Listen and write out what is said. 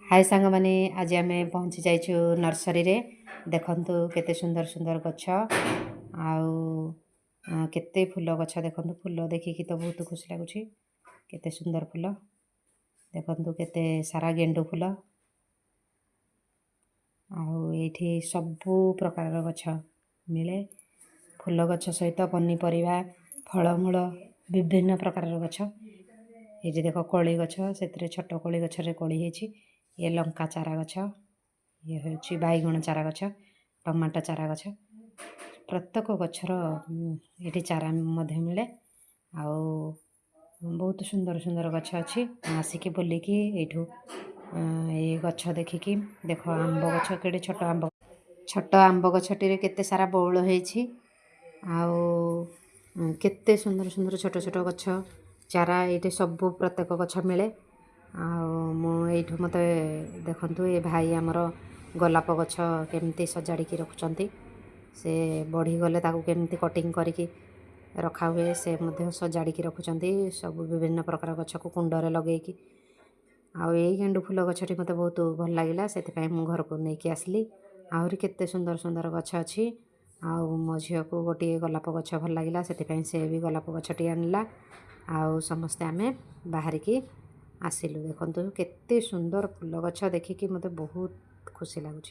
हाय सांग माने आज आम पहुँची जाइछु नर्सरी रे देखंतु केते सुंदर सुंदर गछ आउ केते फूल गछ देखंतु फूल देखिकी तो बहुत खुशी लागुछि केते सुंदर फूल देखंतु केते सारा गेंडू फूल आउ एठी सबु प्रकार गछ मिले फूल गछ सहित पनीपरिया फलमूल विभिन्न प्रकार गछ ये जे देखो कोली गछ सेतरे छोट कोली गछ रे कोली हेछि ये लंका चारा गछ ये होछि बैगण चारा गछ टमाटो चारा गछ प्रत्येक गछर ये चारा मध्य मिले आउ बहुत सुंदर सुंदर गछ अच्छी आसिकी बुलिकी एठू ये गछ देखिकी देख आंब गछ केड़े छोट आंब गछटी केते सारा बौल होइछि आउ केते सुंदर सुंदर छोट छोट गछ चारा ये सब प्रत्येक गछ मिले आठू मत देखु ये भाई आमर गोलाप गछ केमती सजाड़ी रखुच्च से बढ़ी गले केमती कटिंग करके रखा हुए से सजाड़ी रखुच्च सब विभिन्न प्रकार गछ को कुंडरे लगे आई गेंडू फूल गछटी मत बहुत भल लगे से घर को लेकिन आसली आहरी केते सुंदर सुंदर गछ अच्छी आउ मो झील को गोटे गोलाप गछ भल लगे से भी गोलाप गछटी आनला आउ समस्ते आम बाहरिकी आसिलु देखु केते सुंदर फूल गछ देखिकी मत बहुत खुशी लगुच।